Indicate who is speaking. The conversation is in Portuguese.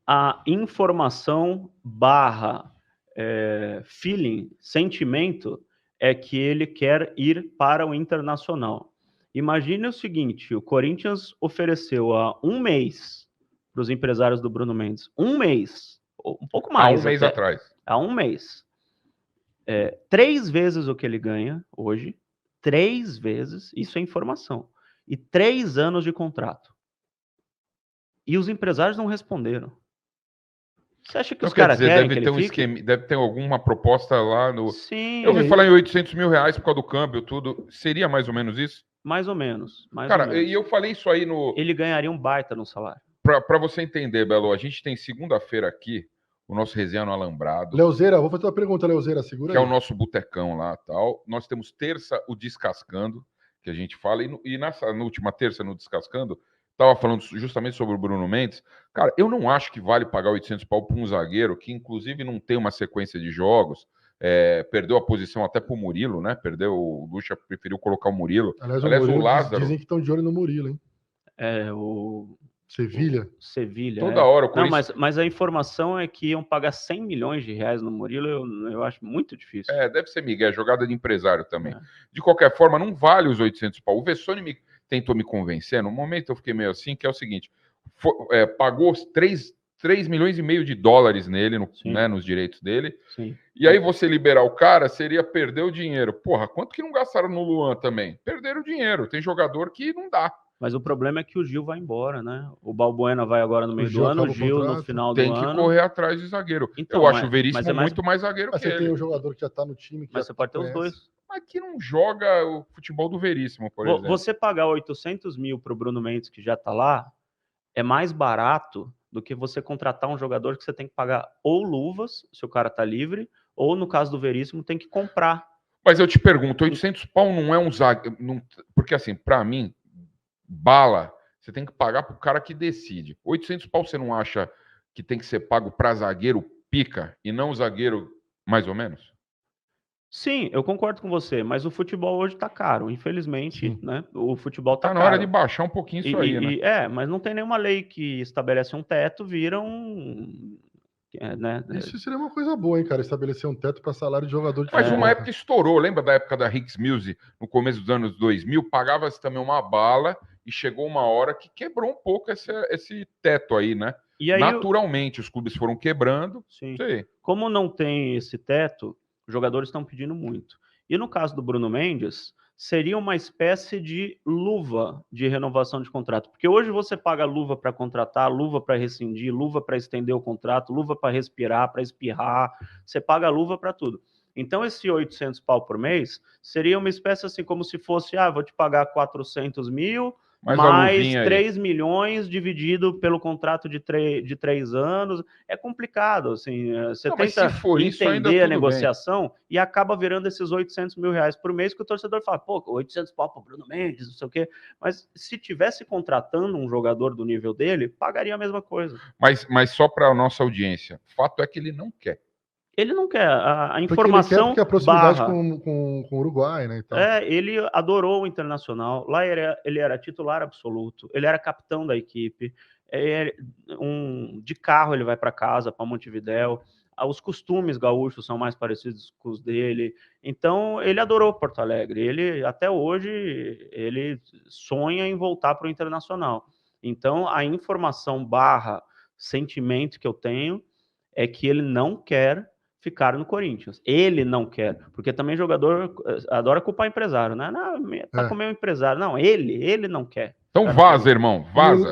Speaker 1: a informação barra feeling, sentimento, é que ele quer ir para o Internacional. Imagine o seguinte, o Corinthians ofereceu há um mês para os empresários do Bruno Mendes, um mês, um pouco mais
Speaker 2: há um mês
Speaker 1: até,
Speaker 2: atrás.
Speaker 1: há um mês, 3 vezes o que ele ganha hoje, 3 vezes, isso é informação, e 3 anos de contrato. E os empresários não responderam. Você acha que
Speaker 2: Então,
Speaker 1: os caras querem
Speaker 2: deve
Speaker 1: que
Speaker 2: ter
Speaker 1: ele fique?
Speaker 2: deve ter alguma proposta lá no...
Speaker 1: Sim.
Speaker 2: Eu ouvi falar em 800 mil reais por causa do câmbio, tudo. Seria mais ou menos isso?
Speaker 1: Mais ou menos, mais ou
Speaker 2: Cara,
Speaker 1: menos.
Speaker 2: e eu falei isso aí no...
Speaker 1: Ele ganharia um baita no salário.
Speaker 2: Para você entender, Belo, a gente tem segunda-feira aqui o nosso Resenha no Alambrado.
Speaker 3: Leozeira, vou fazer uma pergunta, Leozeira, segura
Speaker 2: que
Speaker 3: aí.
Speaker 2: É o nosso botecão lá tal. Nós temos terça o Descascando, que a gente fala, e na última terça no Descascando, tava falando justamente sobre o Bruno Mendes. Cara, eu não acho que vale pagar 800 pau para um zagueiro que, inclusive, não tem uma sequência de jogos, perdeu a posição até pro Murilo, né? Perdeu, o Lucha preferiu colocar o Murilo.
Speaker 3: Aliás,
Speaker 2: o Lázaro...
Speaker 3: dizem que estão de olho no Murilo, hein?
Speaker 1: O
Speaker 3: Sevilha.
Speaker 2: Toda hora o
Speaker 1: Corinthians... Não, mas a informação é que iam pagar 100 milhões de reais no Murilo, eu acho muito difícil.
Speaker 2: Deve ser Miguel, jogada de empresário também. De qualquer forma, não vale os 800 pau. O Vessone tentou me convencer, no momento eu fiquei meio assim, que é o seguinte, pagou 3 milhões e meio de dólares nele, né, nos direitos dele.
Speaker 1: Sim.
Speaker 2: E aí você liberar o cara seria perder o dinheiro. Porra, quanto que não gastaram no Luan também? Perderam o dinheiro. Tem jogador que não dá.
Speaker 1: Mas o problema é que o Gil vai embora, né? O Balbuena vai agora no meio do ano, o Gil no final do ano.
Speaker 2: Tem que correr atrás de zagueiro.
Speaker 1: Então,
Speaker 2: eu acho o Veríssimo muito mais zagueiro que ele.
Speaker 3: Mas você tem um jogador que já tá no time.
Speaker 1: Mas você pode ter os dois.
Speaker 2: Mas que não joga o futebol do Veríssimo, por exemplo.
Speaker 1: Você pagar 800 mil pro Bruno Mendes, que já tá lá, é mais barato do que você contratar um jogador que você tem que pagar ou luvas, se o cara tá livre, ou no caso do Veríssimo, tem que comprar.
Speaker 2: Mas eu te pergunto, 800 pau não é um zagueiro... Porque assim, pra mim, bala, você tem que pagar pro cara que decide. 800 pau você não acha que tem que ser pago pra zagueiro pica e não zagueiro mais ou menos?
Speaker 1: Sim, eu concordo com você, mas o futebol hoje tá caro, infelizmente, né? O futebol tá
Speaker 2: na
Speaker 1: caro.
Speaker 2: hora de baixar um pouquinho isso aí, né?
Speaker 1: Mas não tem nenhuma lei que estabelece um teto, vira né?
Speaker 3: Isso seria uma coisa boa, hein, cara, estabelecer um teto para salário de jogador de
Speaker 2: Mas uma época estourou, lembra da época da Hicks Music, no começo dos anos 2000, pagava-se também uma bala e chegou uma hora que quebrou um pouco esse teto aí, né? E aí, naturalmente, os clubes foram quebrando.
Speaker 1: Sim. Como não tem esse teto, os jogadores estão pedindo muito. E no caso do Bruno Mendes, seria uma espécie de luva de renovação de contrato. Porque hoje você paga luva para contratar, luva para rescindir, luva para estender o contrato, luva para respirar, para espirrar. Você paga luva para tudo. Então, esse 800 pau por mês seria uma espécie assim, como se fosse, vou te pagar 400 mil... mais 3 milhões dividido pelo contrato de 3 anos. É complicado, assim, você tenta entender a negociação e acaba virando esses 800 mil reais por mês, que o torcedor fala, 800 pau para o Bruno Mendes, não sei o quê. Mas se tivesse contratando um jogador do nível dele, pagaria a mesma coisa.
Speaker 2: Mas só para a nossa audiência, o fato é que ele não quer.
Speaker 1: Ele não quer, a informação
Speaker 3: porque a proximidade com o Uruguai, né? Então.
Speaker 1: Ele adorou o Internacional, lá ele era titular absoluto, ele era capitão da equipe, de carro ele vai para casa, para Montevidéu, os costumes gaúchos são mais parecidos com os dele, então ele adorou Porto Alegre, ele até hoje ele sonha em voltar para o Internacional. Então a informação barra sentimento que eu tenho é que ele não quer ficar no Corinthians. Ele não quer, porque também jogador adora culpar empresário, né? Não, tá com o meu empresário. Não, ele não quer.
Speaker 2: Então vaza, irmão, vaza.